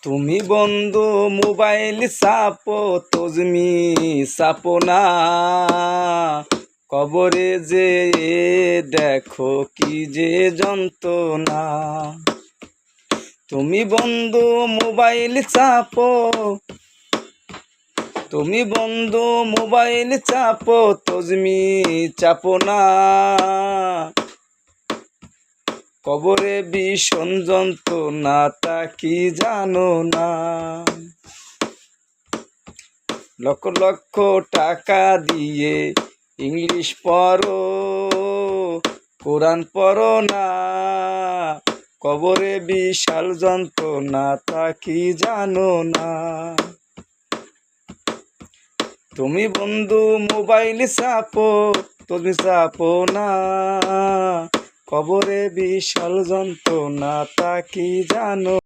তুমি বন্ধু মোবাইল চাপো তুমি চাপো না, কবরে যে দেখো কি যে যন্ত্রণা। তুমি বন্ধু মোবাইল চাপো, তুমি বন্ধু মোবাইল চাপো তুমি চাপো না, কবরে ভীষণ যন্ত্রণা তা কি জানো না। লক্ষ লক্ষ টাকা দিয়ে ইংলিশ পড়ো, কোরআন পড়ো না, কবরে বিশাল যন্ত্রণা তা কি জানো না। তুমি বন্ধু মোবাইল চাপো তুমি চাপো না, কবরে বিশাল যন্ত্রণা তা কি জানো।